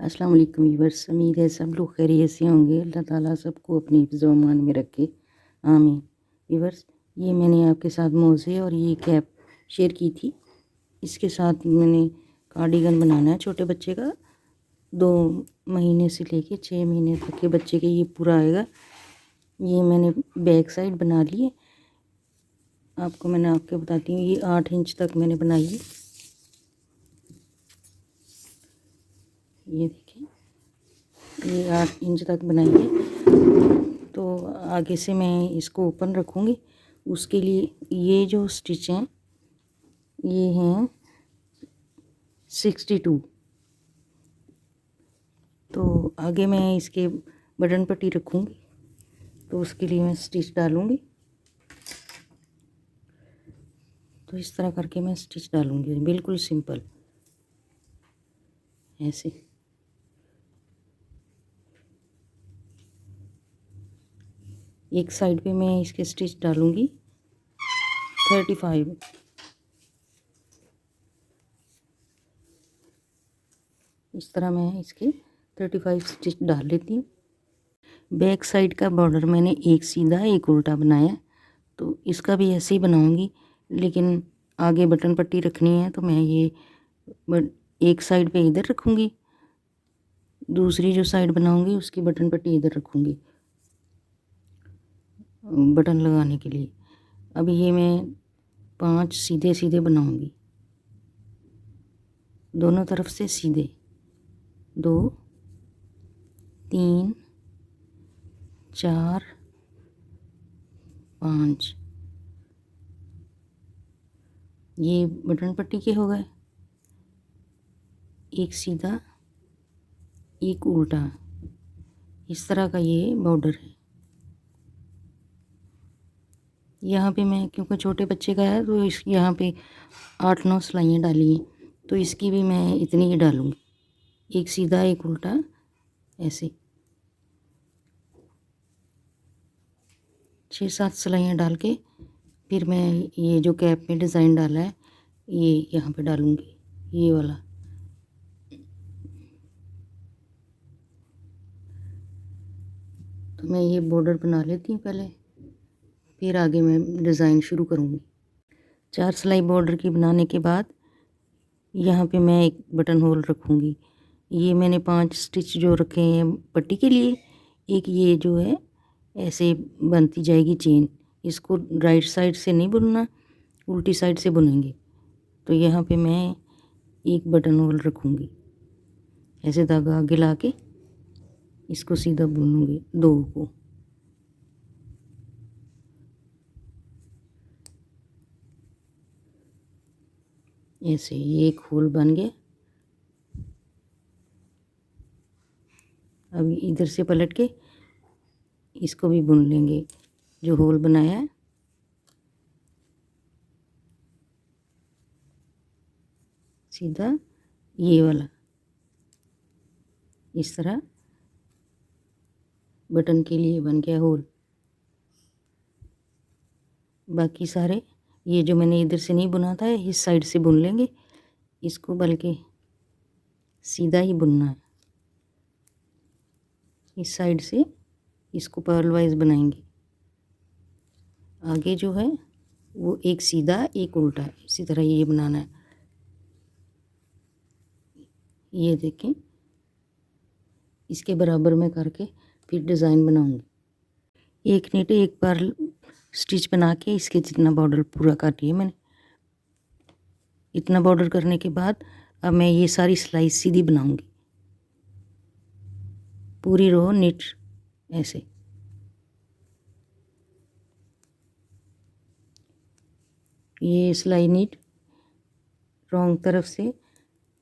अस्सलाम वालेकुम व्यूअर्स, उम्मीद है सब लोग खैरियत से होंगे। अल्लाह ताला सबको अपनी हिफ्ज़-ओ अमान में रखे, आमीन। व्यूअर्स, ये मैंने आपके साथ मोज़े और ये कैप शेयर की थी। इसके साथ मैंने कार्डिगन बनाना है छोटे बच्चे का। 2 महीने से लेके 6 महीने तक के बच्चे के ये पूरा आएगा। ये मैंने बैक साइड बना ली है। मैंने आपको बताती हूँ, ये 8 इंच तक मैंने बनाई है। ये देखिए, ये 8 इंच तक बनाई है। तो आगे से मैं इसको ओपन रखूँगी। उसके लिए ये जो स्टिच हैं ये हैं 62। तो आगे मैं इसके बटन पट्टी रखूँगी, तो उसके लिए मैं स्टिच डालूँगी। तो इस तरह करके मैं स्टिच डालूँगी, बिल्कुल सिंपल ऐसे। एक साइड पे मैं इसके स्टिच डालूँगी 35। इस तरह मैं इसके 35 स्टिच डाल लेती हूँ। बैक साइड का बॉर्डर मैंने एक सीधा एक उल्टा बनाया, तो इसका भी ऐसे ही बनाऊँगी, लेकिन आगे बटन पट्टी रखनी है तो मैं ये एक साइड पे इधर रखूँगी, दूसरी जो साइड बनाऊँगी उसकी बटन पट्टी इधर रखूँगी बटन लगाने के लिए। अब ये मैं 5 सीधे सीधे बनाऊँगी, दोनों तरफ से सीधे। 2 3 4 5। ये बटन पट्टी के हो गए। एक सीधा एक उल्टा, इस तरह का ये बॉर्डर है। यहाँ पे मैं, क्योंकि छोटे बच्चे का है तो इस यहाँ पे 8-9 सिलाइयाँ डाली हैं, तो इसकी भी मैं इतनी ही डालूँगी। एक सीधा एक उल्टा ऐसे 6-7 सिलाइयाँ डाल के फिर मैं ये जो कैप में डिज़ाइन डाला है ये यहाँ पे डालूँगी, ये वाला। तो मैं ये बॉर्डर बना लेती हूँ पहले, फिर आगे मैं डिज़ाइन शुरू करूँगी। 4 सिलाई बॉर्डर की बनाने के बाद यहाँ पे मैं एक बटन होल रखूँगी। ये मैंने 5 स्टिच जो रखे हैं पट्टी के लिए, एक ये जो है ऐसे बनती जाएगी चेन। इसको राइट साइड से नहीं बुनना, उल्टी साइड से बुनेंगे। तो यहाँ पे मैं एक बटन होल रखूँगी, ऐसे धागा आगे ला के इसको सीधा बुनूँगी 2 को। ऐसे ये एक होल बन गया। अब इधर से पलट के इसको भी बुन लेंगे, जो होल बनाया है। सीधा ये वाला इस तरह बटन के लिए बन गया होल। बाकी सारे ये जो मैंने इधर से नहीं बुना था इस साइड से बुन लेंगे इसको, बल्कि सीधा ही बुनना है। इस साइड से इसको पर्ल वाइज बनाएंगे। आगे जो है वो एक सीधा एक उल्टा, इसी तरह ये बनाना है। ये देखें, इसके बराबर में करके फिर डिज़ाइन बनाऊंगी। एक नीट एक पर्ल स्टिच बना के इसके जितना बॉर्डर पूरा कर लिया मैंने। इतना बॉर्डर करने के बाद अब मैं ये सारी सिलाई सीधी बनाऊंगी, पूरी रो नीट ऐसे। ये सिलाई नीट रॉन्ग तरफ से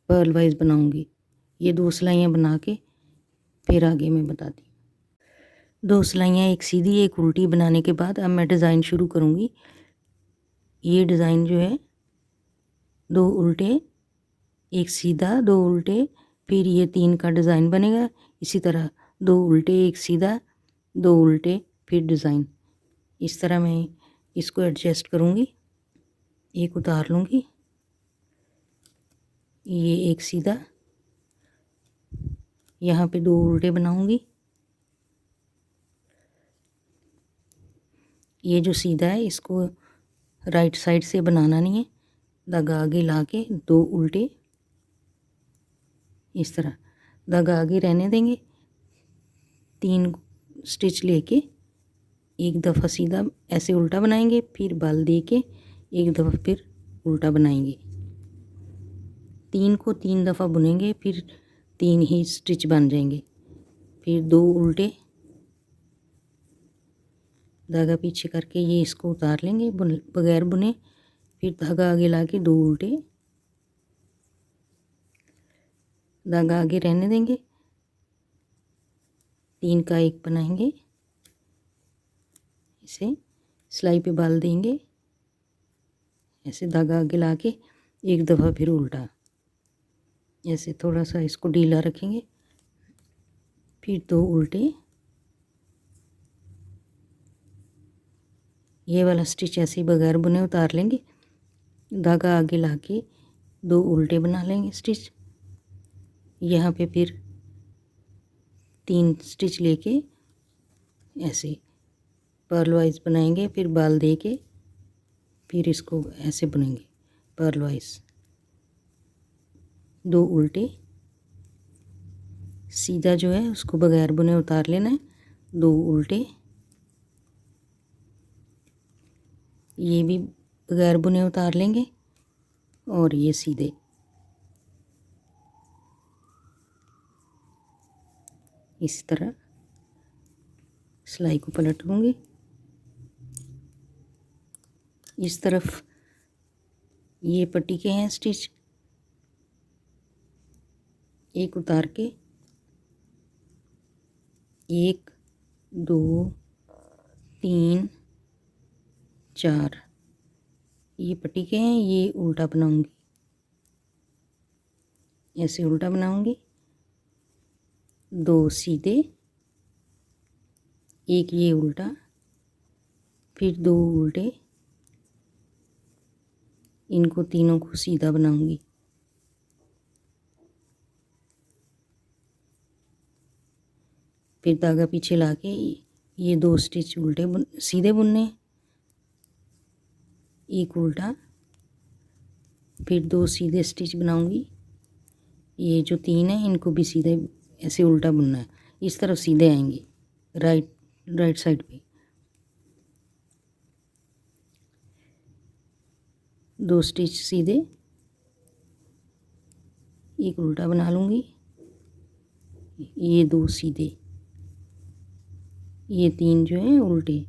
पर्ल वाइज बनाऊंगी। ये 2 सिलाइयाँ बना के फिर आगे मैं बताती हूँ। 2 सिलाइयाँ एक सीधी एक उल्टी बनाने के बाद अब मैं डिज़ाइन शुरू करूँगी। ये डिज़ाइन जो है 2 उल्टे एक सीधा 2 उल्टे, फिर ये 3 का डिज़ाइन बनेगा। इसी तरह 2 उल्टे एक सीधा 2 उल्टे फिर डिज़ाइन। इस तरह मैं इसको एडजस्ट करूँगी। एक उतार लूँगी, ये एक सीधा यहाँ पे 2 उल्टे बनाऊंगी। ये जो सीधा है इसको राइट साइड से बनाना नहीं है, धागा आगे ला के 2 उल्टे इस तरह धागा आगे रहने देंगे। 3 स्टिच लेके एक दफ़ा सीधा ऐसे उल्टा बनाएंगे, फिर बाल दे के एक दफ़ा फिर उल्टा बनाएंगे। 3 को 3 दफ़ा बुनेंगे, फिर 3 ही स्टिच बन जाएंगे। फिर 2 उल्टे धागा पीछे करके ये इसको उतार लेंगे बगैर बुने, फिर धागा आगे ला के 2 उल्टे, धागा आगे रहने देंगे, 3 का 1 बनाएंगे, इसे सिलाई पे बाल देंगे, ऐसे धागा आगे ला के एक दफ़ा फिर उल्टा, ऐसे थोड़ा सा इसको ढीला रखेंगे, फिर 2 उल्टे, ये वाला स्टिच ऐसे ही बगैर बुने उतार लेंगे, धागा आगे ला के 2 उल्टे बना लेंगे स्टिच। यहाँ पे फिर 3 स्टिच लेके ऐसे पर्ल वाइज बनाएंगे, फिर बाल दे के फिर इसको ऐसे बुनेंगे पर्ल वाइज। 2 उल्टे, सीधा जो है उसको बगैर बुने उतार लेना है, 2 उल्टे, ये भी बगैर बुने उतार लेंगे, और ये सीधे इस तरह सिलाई को पलट लूँगी। इस तरफ ये पट्टी के हैं स्टिच, एक उतार के 1 2 3 4 ये पट्टी के हैं, ये उल्टा बनाऊंगी, ऐसे उल्टा बनाऊंगी, 2 सीधे, 1 ये उल्टा, फिर 2 उल्टे, इनको तीनों को सीधा बनाऊंगी। फिर धागा पीछे लाके ये 2 स्टिच उल्टे सीधे बुनने, 1 उल्टा, फिर 2 सीधे स्टिच बनाऊंगी, ये जो 3 है इनको भी सीधे ऐसे उल्टा बुनना है, इस तरफ सीधे आएंगे राइट साइड पे। 2 स्टिच सीधे, 1 उल्टा बना लूँगी, ये 2 सीधे, ये 3 जो है उल्टे,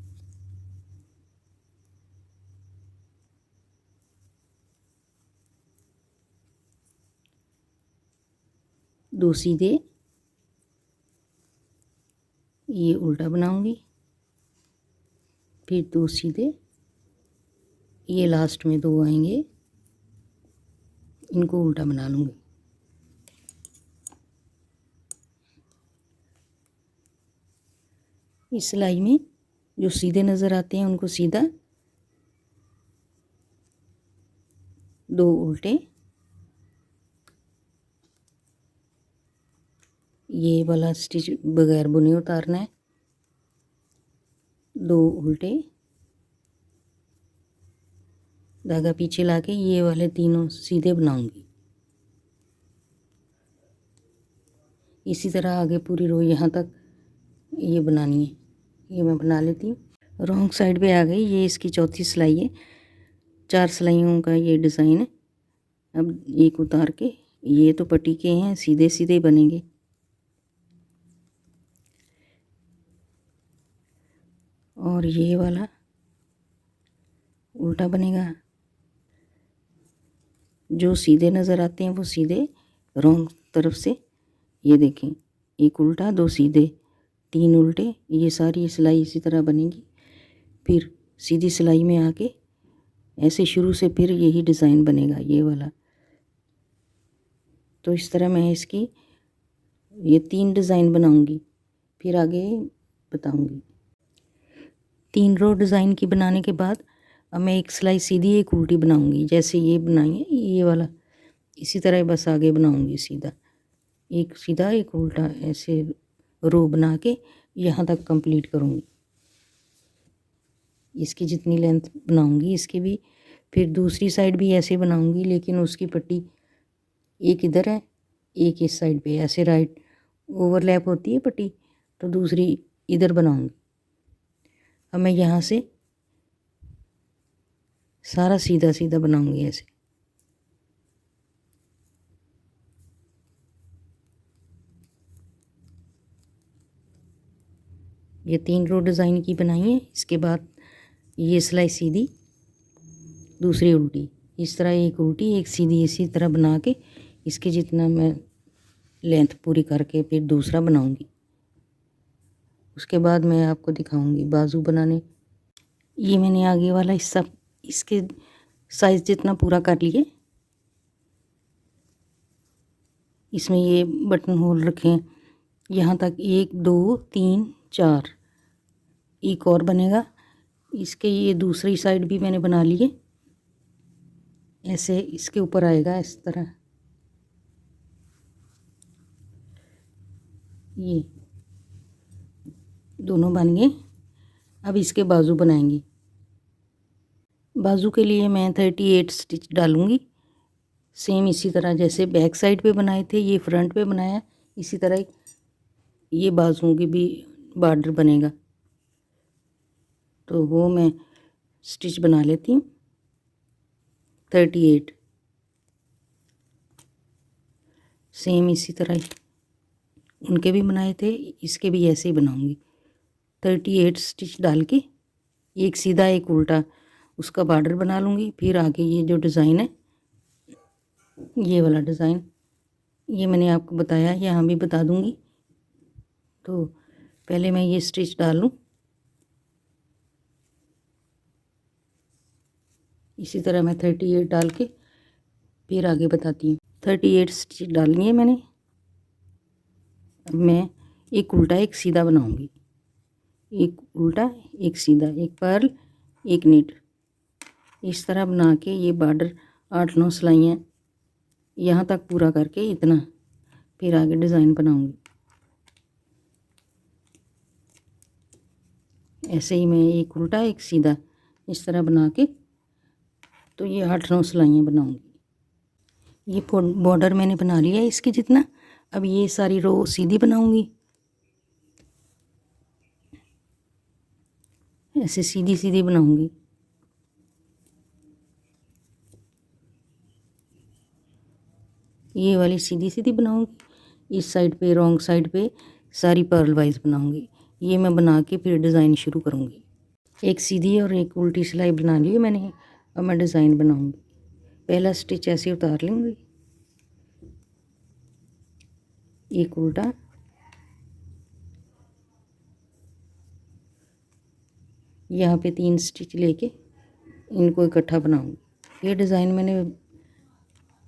दो सीधे, ये उल्टा बनाऊंगी, फिर 2 सीधे, ये लास्ट में 2 आएंगे, इनको उल्टा बना लूँगी। इस सिलाई में जो सीधे नज़र आते हैं उनको सीधा, 2 उल्टे, ये वाला स्टिच बगैर बुने उतारना है, 2 उल्टे, धागा पीछे लाके ये वाले तीनों सीधे बनाऊंगी। इसी तरह आगे पूरी रो यहाँ तक ये बनानी है, ये मैं बना लेती हूँ। रॉन्ग साइड पे आ गई, ये इसकी चौथी सिलाई है, 4 सिलाइयों का ये डिज़ाइन है। अब एक उतार के, ये तो पट्टी के हैं, सीधे सीधे बनेंगे, और ये वाला उल्टा बनेगा। जो सीधे नज़र आते हैं वो सीधे रॉन्ग तरफ से, ये देखें, 1 उल्टा, 2 सीधे, 3 उल्टे, ये सारी सिलाई इसी तरह बनेगी। फिर सीधी सिलाई में आके ऐसे शुरू से फिर यही डिज़ाइन बनेगा, ये वाला। तो इस तरह मैं इसकी ये 3 डिज़ाइन बनाऊंगी, फिर आगे बताऊंगी। 3 रो डिज़ाइन की बनाने के बाद अब मैं एक सिलाई सीधी एक उल्टी बनाऊंगी, जैसे ये बनाई है ये वाला, इसी तरह बस आगे बनाऊंगी सीधा। एक सीधा एक उल्टा ऐसे रो बना के यहाँ तक कंप्लीट करूँगी। इसकी जितनी लेंथ बनाऊँगी इसकी भी, फिर दूसरी साइड भी ऐसे बनाऊँगी, लेकिन उसकी पट्टी एक इधर है एक इस साइड पे, ऐसे राइट ओवरलैप होती है पट्टी, तो दूसरी इधर बनाऊँगी। अब मैं यहाँ से सारा सीधा सीधा बनाऊँगी ऐसे। ये 3 रो डिज़ाइन की बनाई है। इसके बाद ये सिलाई सीधी, दूसरी उल्टी, इस तरह एक उल्टी एक सीधी इसी तरह बना के इसके जितना मैं लेंथ पूरी करके फिर दूसरा बनाऊंगी। उसके बाद मैं आपको दिखाऊंगी बाजू बनाने। ये मैंने आगे वाला हिस्सा इसके साइज़ जितना पूरा कर लिए। इसमें ये बटन होल रखे हैं यहाँ तक, 1 2 3 4, एक और बनेगा। इसके ये दूसरी साइड भी मैंने बना लिए, ऐसे इसके ऊपर आएगा इस तरह। ये दोनों बन गए। अब इसके बाजू बनाएंगे। बाजू के लिए मैं 38 स्टिच डालूंगी, सेम इसी तरह जैसे बैक साइड पे बनाए थे ये फ्रंट पे बनाया, इसी तरह ये बाजुओं की भी बॉर्डर बनेगा। तो वो मैं स्टिच बना लेती हूँ 38, सेम इसी तरह उनके भी बनाए थे, इसके भी ऐसे ही बनाऊंगी। 38 स्टिच डाल के एक सीधा एक उल्टा उसका बॉर्डर बना लूँगी। फिर आगे ये जो डिज़ाइन है, ये वाला डिज़ाइन, ये मैंने आपको बताया, यहाँ भी बता दूँगी। तो पहले मैं ये स्टिच डाल लूँ, इसी तरह मैं 38 डाल के फिर आगे बताती हूँ। 38 स्टिच डालनी है मैंने। अब मैं एक उल्टा एक सीधा बनाऊँगी, एक उल्टा एक सीधा, एक पर्ल एक नीट, इस तरह बना के ये बॉर्डर 8-9 सिलाइयाँ यहाँ तक पूरा करके इतना, फिर आगे डिज़ाइन बनाऊँगी। ऐसे ही मैं एक उल्टा एक सीधा इस तरह बना के तो ये 8-9 सिलाइयाँ बनाऊँगी। ये बॉर्डर मैंने बना लिया है इसके जितना। अब ये सारी रो सीधी बनाऊँगी, ऐसे सीधी सीधी बनाऊँगी। ये वाली सीधी सीधी बनाऊँगी, इस साइड पे रॉन्ग साइड पे सारी पर्ल वाइज बनाऊँगी। ये मैं बना के फिर डिज़ाइन शुरू करूँगी। एक सीधी और एक उल्टी सिलाई बना ली है मैंने। अब मैं डिज़ाइन बनाऊँगी। पहला स्टिच ऐसे उतार लूँगी, एक उल्टा, यहाँ पे 3 स्टिच लेके इनको इकट्ठा बनाऊँगी। ये डिज़ाइन मैंने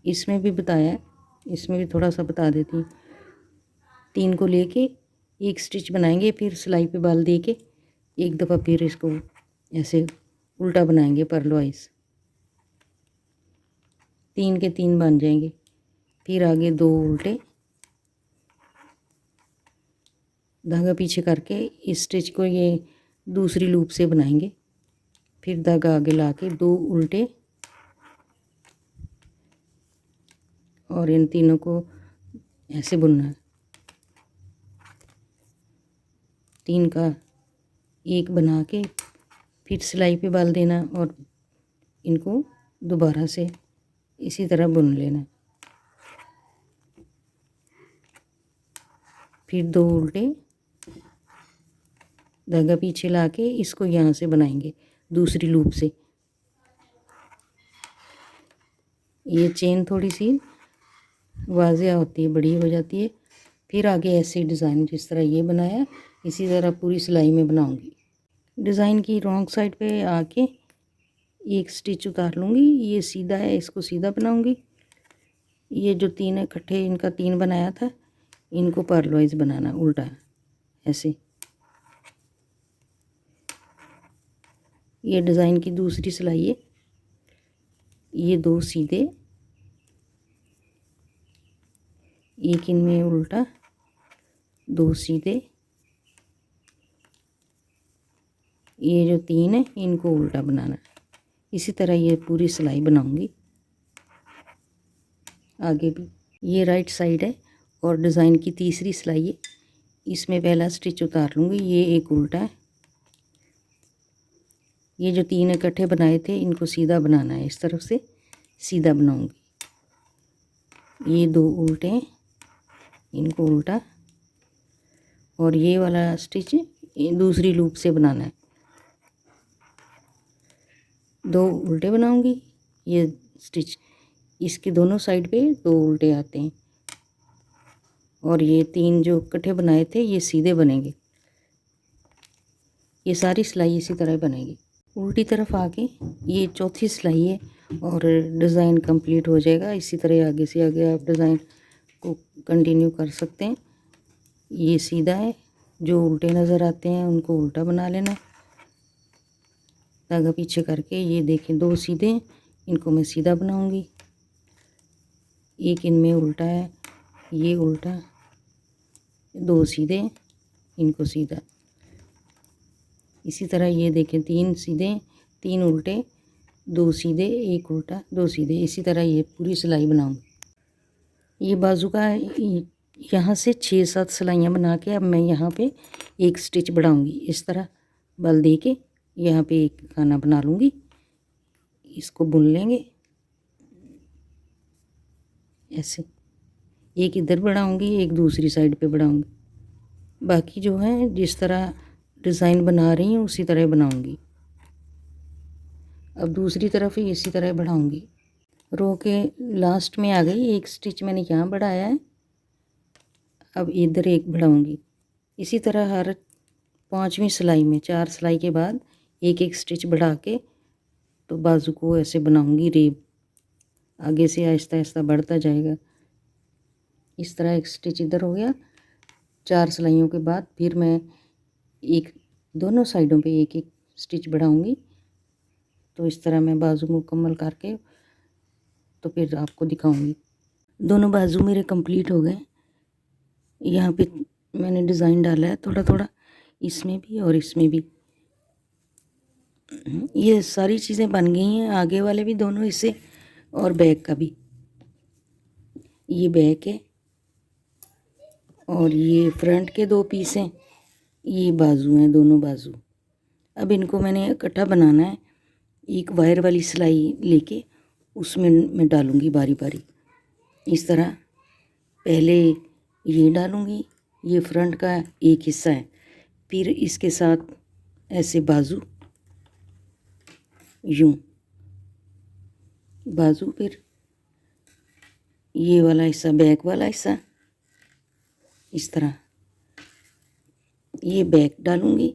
इसमें भी बताया है, इसमें भी थोड़ा सा बता देती हूँ। 3 को लेके एक स्टिच बनाएंगे, फिर सिलाई पे बाल दे के एक दफ़ा फिर इसको ऐसे उल्टा बनाएंगे पर्ल वाइज। 3 के 3 बन जाएंगे। फिर आगे 2 उल्टे, धागा पीछे करके इस स्टिच को ये दूसरी लूप से बनाएंगे। फिर धागा आगे ला के 2 उल्टे और इन तीनों को ऐसे बुनना है। 3 का एक बना के फिर सिलाई पे बाल देना और इनको दोबारा से इसी तरह बुन लेना। फिर 2 उल्टे, धागा पीछे ला के इसको यहाँ से बनाएंगे दूसरी लूप से। ये चेन थोड़ी सी वाज़िया होती है, बड़ी हो जाती है। फिर आगे ऐसे डिज़ाइन जिस तरह ये बनाया इसी तरह पूरी सिलाई में बनाऊंगी। डिज़ाइन की रॉन्ग साइड पे आके एक स्टिच उतार लूँगी। ये सीधा है, इसको सीधा बनाऊंगी। ये जो 3 इकट्ठे इनका 3 बनाया था, इनको पर्ल वाइज बनाना उल्टा ऐसे। ये डिज़ाइन की दूसरी सिलाई है। ये 2 सीधे, एक इनमें उल्टा, 2 सीधे, ये जो 3 है इनको उल्टा बनाना है। इसी तरह ये पूरी सिलाई बनाऊंगी आगे भी। ये राइट साइड है और डिज़ाइन की तीसरी सिलाई है। इसमें पहला स्टिच उतार लूँगी। ये एक उल्टा है। ये जो 3 इकट्ठे बनाए थे इनको सीधा बनाना है, इस तरफ से सीधा बनाऊंगी। ये 2 उल्टे हैं, इनको उल्टा, और ये वाला स्टिच दूसरी लूप से बनाना है। 2 उल्टे बनाऊंगी। ये स्टिच इसके दोनों साइड पे 2 उल्टे आते हैं, और ये 3 जो इकट्ठे बनाए थे ये सीधे बनेंगे। ये सारी सिलाई इसी तरह बनेगी। उल्टी तरफ आके ये चौथी सिलाई है और डिज़ाइन कंप्लीट हो जाएगा। इसी तरह आगे से आगे आप डिज़ाइन को कंटिन्यू कर सकते हैं। ये सीधा है, जो उल्टे नज़र आते हैं उनको उल्टा बना लेना, धागा पीछे करके। ये देखें 2 सीधे हैं, इनको मैं सीधा बनाऊंगी। एक इनमें उल्टा है, ये उल्टा, 2 सीधे, इनको सीधा। इसी तरह ये देखें 3 सीधे, 3 उल्टे, 2 सीधे, 1 उल्टा, 2 सीधे। इसी तरह ये पूरी सिलाई बनाऊंगी। ये बाजू का यहाँ से 6-7 सिलाइयाँ बना के अब मैं यहाँ पे एक स्टिच बढ़ाऊंगी। इस तरह बल दे के यहाँ पे एक खाना बना लूँगी। इसको बुन लेंगे ऐसे। एक इधर बढ़ाऊंगी, एक दूसरी साइड पे बढ़ाऊंगी। बाकी जो है जिस तरह डिज़ाइन बना रही हूँ उसी तरह बनाऊंगी। अब दूसरी तरफ ही इसी तरह बढ़ाऊंगी। रो के लास्ट में आ गई, एक स्टिच मैंने यहाँ बढ़ाया है, अब इधर एक बढ़ाऊंगी। इसी तरह हर 5वीं सिलाई में 4 सिलाई के बाद एक एक स्टिच बढ़ा के तो बाजू को ऐसे बनाऊंगी रेब। आगे से आहिस्ता आहिस्ता बढ़ता जाएगा। इस तरह एक स्टिच इधर हो गया। 4 सिलाइयों के बाद फिर मैं एक दोनों साइडों पे एक एक स्टिच बढ़ाऊंगी। तो इस तरह मैं बाजू मुकम्मल करके तो फिर आपको दिखाऊंगी। दोनों बाजू मेरे कंप्लीट हो गए। यहाँ पे मैंने डिज़ाइन डाला है थोड़ा थोड़ा, इसमें भी और इसमें भी। ये सारी चीज़ें बन गई हैं, आगे वाले भी दोनों हिस्से और बैक का भी। ये बैक है और ये फ्रंट के 2 पीस हैं, ये बाजू हैं, दोनों बाजू। अब इनको मैंने इकट्ठा बनाना है। एक वायर वाली सिलाई लेके उसमें मैं डालूँगी बारी बारी। इस तरह पहले ये डालूँगी, ये फ्रंट का एक हिस्सा है, फिर इसके साथ ऐसे बाजू, यूँ बाजू, फिर ये वाला हिस्सा बैक वाला हिस्सा, इस तरह ये बैक डालूँगी,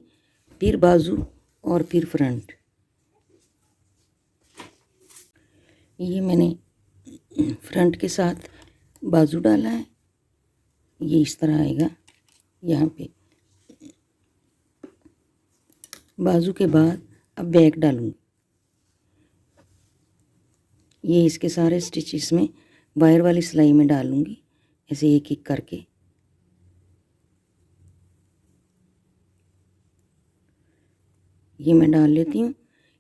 फिर बाजू और फिर फ्रंट। ये मैंने फ्रंट के साथ बाजू डाला है, ये इस तरह आएगा। यहाँ पे बाजू के बाद अब बैक डालूँगी। ये इसके सारे स्टिचेस में वायर वाली सिलाई में डालूँगी, ऐसे एक एक करके। ये मैं डाल लेती हूँ।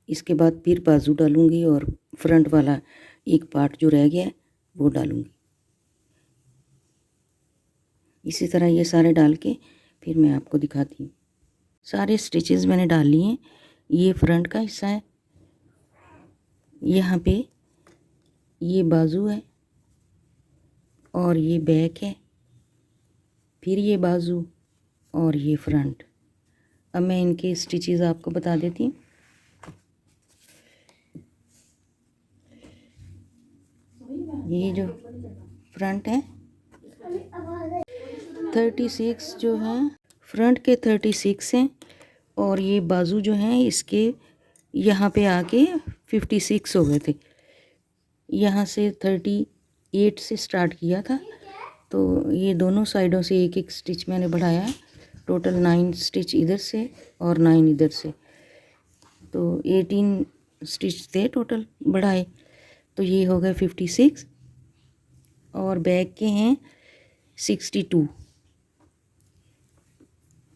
इसके बाद फिर बाजू डालूँगी और फ्रंट वाला एक पार्ट जो रह गया है वो डालूँगी। इसी तरह ये सारे डाल के फिर मैं आपको दिखाती हूँ। सारे स्टिचेस मैंने डाल लिए हैं। ये फ्रंट का हिस्सा है, यहाँ पे ये बाजू है और ये बैक है, फिर ये बाजू और ये फ्रंट। अब मैं इनके स्टिचेस आपको बता देती हूँ। ये जो फ्रंट है 36 जो है, फ्रंट के 36 हैं, और ये बाजू जो हैं इसके यहाँ पे आके 56 हो गए थे। यहाँ से 38 से स्टार्ट किया था, तो ये दोनों साइडों से एक एक स्टिच मैंने बढ़ाया। टोटल 9 स्टिच इधर से और 9 इधर से, तो 18 स्टिच थे टोटल बढ़ाए। तो ये हो गए 56। और बैक के हैं 62।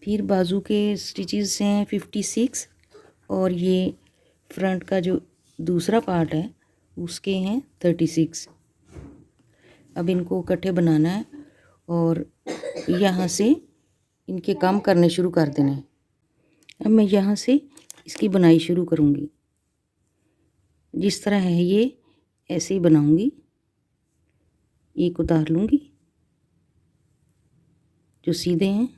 फिर बाजू के स्टिचेस हैं 56 और ये फ्रंट का जो दूसरा पार्ट है उसके हैं 36। अब इनको इकट्ठे बनाना है और यहाँ से इनके काम करने शुरू कर देना है। अब मैं यहाँ से इसकी बुनाई शुरू करूँगी। जिस तरह है ये ऐसे ही बनाऊँगी। एक उतार लूँगी जो सीधे हैं,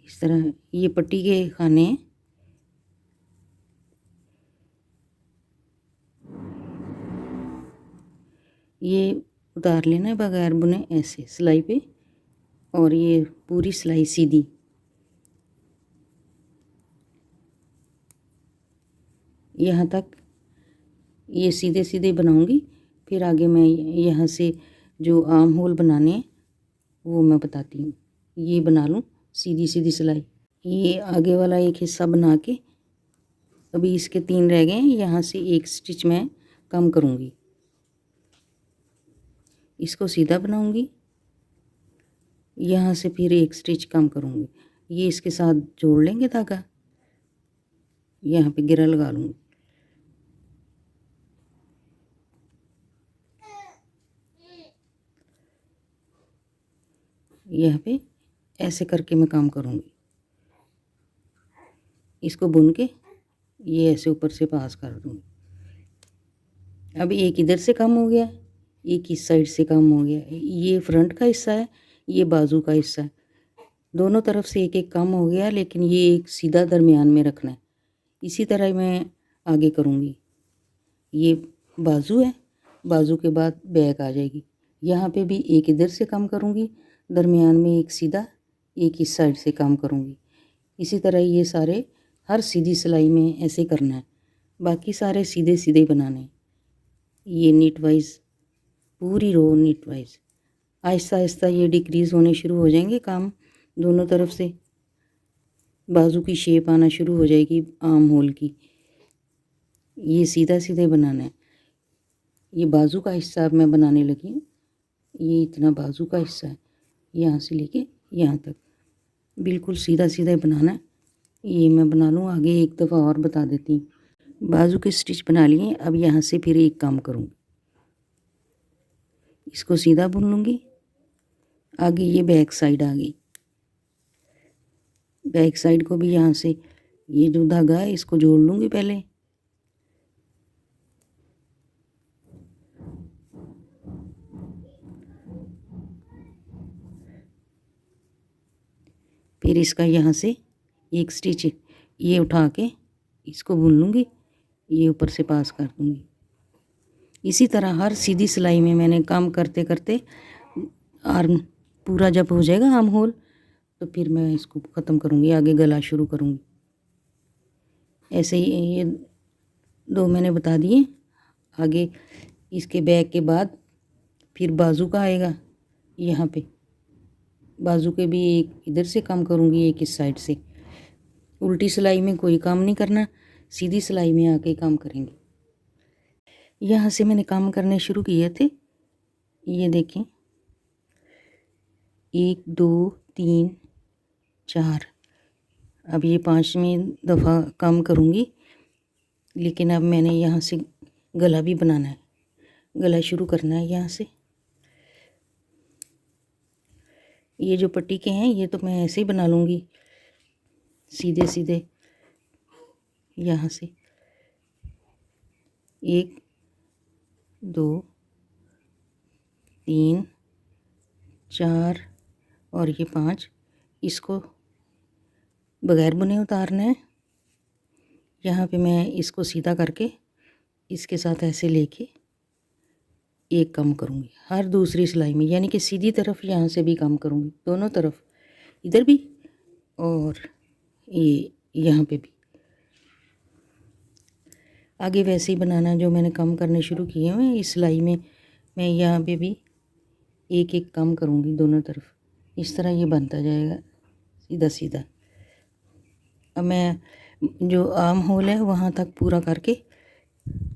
इस तरह ये पट्टी के खाने हैं। ये उतार लेना है बगैर बुने ऐसे सिलाई पे, और ये पूरी सिलाई सीधी। यहाँ तक ये सीधे सीधे बनाऊंगी। फिर आगे मैं यहाँ से जो आर्म होल बनाने हैं वो मैं बताती हूँ। ये बना लूँ सीधी सीधी सिलाई। ये आगे वाला एक हिस्सा बना के अभी इसके 3 रह गए हैं। यहाँ से एक स्टिच मैं कम करूँगी, इसको सीधा बनाऊँगी। यहाँ से फिर एक स्टिच कम करूँगी। ये इसके साथ जोड़ लेंगे धागा, यहाँ पे गिरा लगा लूँगी। यहाँ पे ऐसे करके मैं काम करूँगी। इसको बुन के ये ऐसे ऊपर से पास कर दूँगी। अब एक इधर से कम हो गया, एक इस साइड से कम हो गया। ये फ्रंट का हिस्सा है, ये बाजू का हिस्सा है। दोनों तरफ से एक एक कम हो गया, लेकिन ये एक सीधा दरमियान में रखना है। इसी तरह मैं आगे करूँगी। ये बाजू है, बाजू के बाद बैक आ जाएगी। यहाँ पे भी एक इधर से कम करूँगी, दरमियान में एक सीधा, एक इस साइड से कम करूँगी। इसी तरह ये सारे हर सीधी सिलाई में ऐसे करना है। बाकी सारे सीधे सीधे बनाने हैं। ये नीट वाइज पूरी रो नीट वाइज आहिस्ता आहिस्ता ये डिक्रीज़ होने शुरू हो जाएंगे काम दोनों तरफ से। बाजू की शेप आना शुरू हो जाएगी आर्म होल की। ये सीधा सीधे बनाना है। ये बाजू का हिस्सा अब मैं बनाने लगी हूँ। ये इतना बाजू का हिस्सा है, यहाँ से लेके यहाँ तक बिल्कुल सीधा सीधा बनाना है। ये मैं बना लूँ, आगे एक दफ़ा और बता देती हूँ। बाजू के स्टिच बना लिए, अब यहाँ से फिर एक काम करूँगी। इसको सीधा बुन लूँगी। आगे ये बैक साइड आ गई। बैक साइड को भी यहाँ से ये जो धागा है इसको जोड़ लूँगी पहले। फिर इसका यहाँ से एक स्टिच ये उठा के इसको बुन लूँगी, ये ऊपर से पास कर दूँगी। इसी तरह हर सीधी सिलाई में मैंने काम करते करते आर्म पूरा जब हो जाएगा आर्म होल, तो फिर मैं इसको ख़त्म करूँगी, आगे गला शुरू करूँगी। ऐसे ही ये 2 मैंने बता दिए। आगे इसके बैक के बाद फिर बाजू का आएगा। यहाँ पे बाजू के भी एक इधर से काम करूँगी, एक इस साइड से। उल्टी सिलाई में कोई काम नहीं करना, सीधी सिलाई में आके काम करेंगे। यहाँ से मैंने काम करने शुरू किए थे। ये देखें 1 2 3 4, अब ये 5वीं दफ़ा काम करूँगी। लेकिन अब मैंने यहाँ से गला भी बनाना है, गला शुरू करना है। यहाँ से ये जो पट्टी के हैं ये तो मैं ऐसे ही बना लूँगी सीधे सीधे। यहाँ से 1 2 3 4 और ये 5, इसको बगैर बुने उतारना है। यहाँ पे मैं इसको सीधा करके इसके साथ ऐसे लेके एक कम करूँगी हर दूसरी सिलाई में, यानी कि सीधी तरफ यहाँ से भी कम करूँगी, दोनों तरफ, इधर भी और ये यहाँ पे भी। आगे वैसे ही बनाना जो मैंने कम करने शुरू किए हुए इस सिलाई में। मैं यहाँ पे भी एक एक कम करूँगी दोनों तरफ। इस तरह ये बनता जाएगा सीधा सीधा। अब मैं जो आर्म होल है वहाँ तक पूरा करके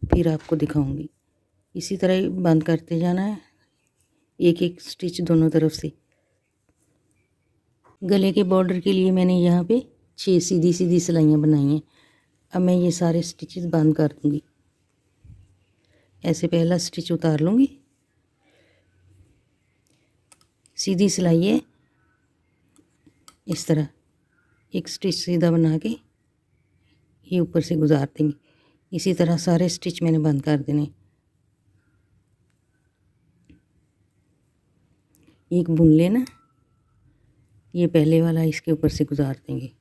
फिर आपको दिखाऊंगी। इसी तरह बंद करते जाना है, एक एक स्टिच दोनों तरफ से। गले के बॉर्डर के लिए मैंने यहाँ पे 6 सीधी सीधी सिलाइयाँ बनाई हैं। अब मैं ये सारे स्टिचेस बंद कर दूँगी। ऐसे पहला स्टिच उतार लूँगी, सीधी सिलाई है, इस तरह एक स्टिच सीधा बना के ये ऊपर से गुजार देंगे। इसी तरह सारे स्टिच मैंने बंद कर देने। एक बुन लेना, ये पहले वाला इसके ऊपर से गुजार देंगे।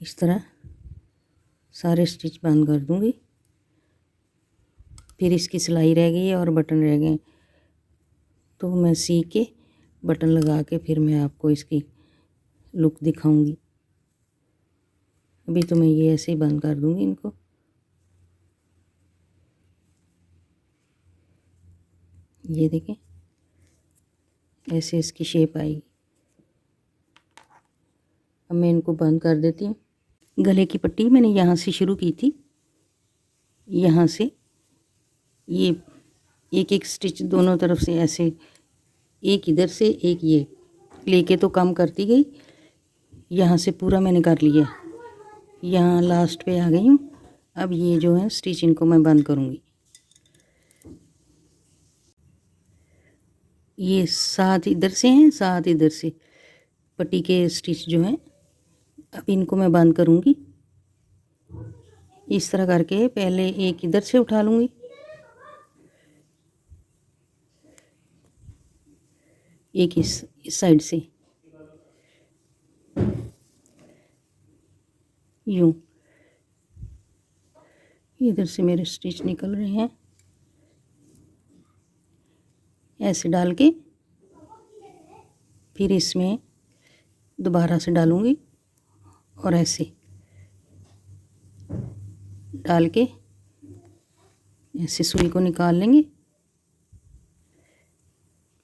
इस तरह सारे स्टिच बंद कर दूंगी। फिर इसकी सिलाई रह गई है और बटन रह गए, तो मैं सी के बटन लगा के फिर मैं आपको इसकी लुक दिखाऊंगी। अभी तो मैं ये ऐसे ही बंद कर दूंगी इनको। ये देखें, ऐसे इसकी शेप आएगी। अब मैं इनको बंद कर देती हूँ। गले की पट्टी मैंने यहाँ से शुरू की थी, यहाँ से ये एक एक स्टिच दोनों तरफ से ऐसे, एक इधर से एक ये लेके तो कम करती गई। यहाँ से पूरा मैंने कर लिया, यहाँ लास्ट पे आ गई हूँ। अब ये जो है स्टिच इनको मैं बंद करूँगी। ये 7 इधर से हैं, 7 इधर से पट्टी के स्टिच जो हैं, अब इनको मैं बंद करूँगी। इस तरह करके पहले एक इधर से उठा लूँगी, एक इस साइड से यूँ। इधर से मेरे स्टिच निकल रहे हैं, ऐसे डाल के फिर इसमें दोबारा से डालूँगी और ऐसे डाल के ऐसे सुई को निकाल लेंगे।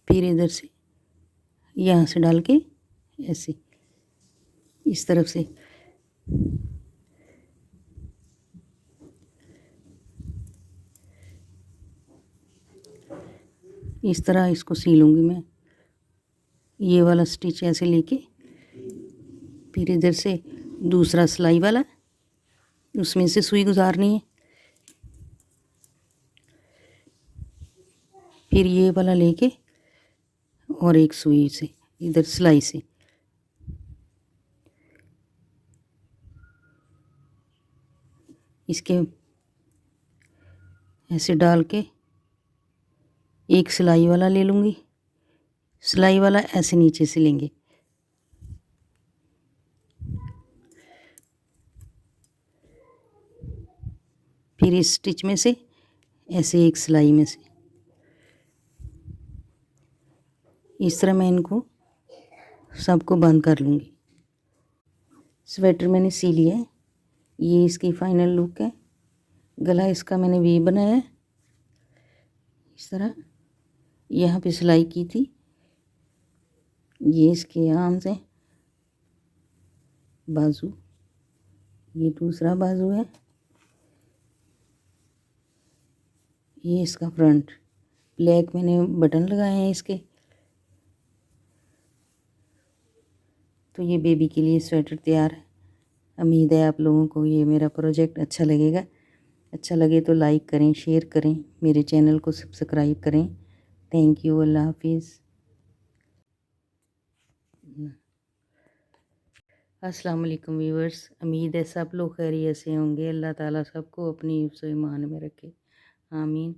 फिर इधर से यहाँ से डाल के ऐसे इस तरफ से इस तरह इसको सी लूँगी मैं। ये वाला स्टिच ऐसे लेके फिर इधर से दूसरा सिलाई वाला, उसमें से सुई गुजारनी है। फिर ये वाला लेके और एक सुई से इधर सिलाई से इसके ऐसे डाल के एक सिलाई वाला ले लूँगी। सिलाई वाला ऐसे नीचे से लेंगे, फिर इस स्टिच में से ऐसे एक सिलाई में से इस तरह मैं इनको सबको बंद कर लूँगी। स्वेटर मैंने सी लिया है, ये इसकी फाइनल लुक है। गला इसका मैंने वी बनाया है, इस तरह यहाँ पे सिलाई की थी। ये इसके आर्म्स हैं, बाजू, ये दूसरा बाजू है, ये इसका फ्रंट। ब्लैक मैंने बटन लगाए हैं इसके। तो ये बेबी के लिए स्वेटर तैयार है। उम्मीद है आप लोगों को ये मेरा प्रोजेक्ट अच्छा लगेगा। अच्छा लगे तो लाइक करें, शेयर करें, मेरे चैनल को सब्सक्राइब करें। Thank you. अल्लाह हाफिज़। अस्सलाम वालेकुम व्यूअर्स, उम्मीद है सब लोग खैरियत से होंगे। अल्लाह ताला सबको अपनी हिफ्ज़ व ईमान में रखे, आमीन।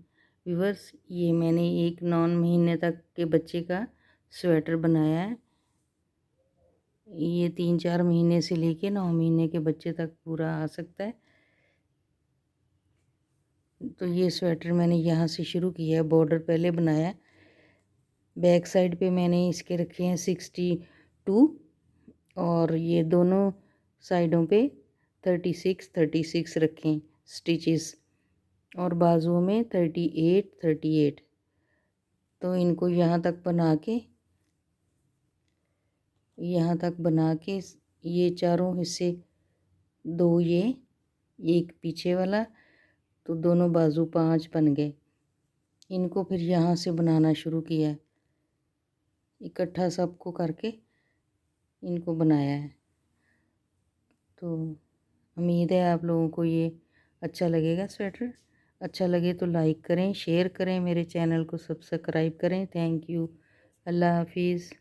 व्यूअर्स, ये मैंने एक 9 महीने तक के बच्चे का स्वेटर बनाया है। ये 3-4 महीने से लेके 9 महीने के बच्चे तक पूरा आ सकता है। तो ये स्वेटर मैंने यहाँ से शुरू किया है, बॉर्डर पहले बनाया। बैक साइड पे मैंने इसके रखे हैं 62 और ये दोनों साइडों पे 36 रखें स्टिचेस, और बाजुओं में 38। तो इनको यहाँ तक बना के ये चारों हिस्से, 2 ये, एक पीछे वाला, तो दोनों बाजू 5 बन गए। इनको फिर यहाँ से बनाना शुरू किया है, इकट्ठा सबको करके इनको बनाया है। तो उम्मीद है आप लोगों को ये अच्छा लगेगा स्वेटर। अच्छा लगे तो लाइक करें, शेयर करें, मेरे चैनल को सब्सक्राइब करें। Thank you. अल्लाह हाफिज़।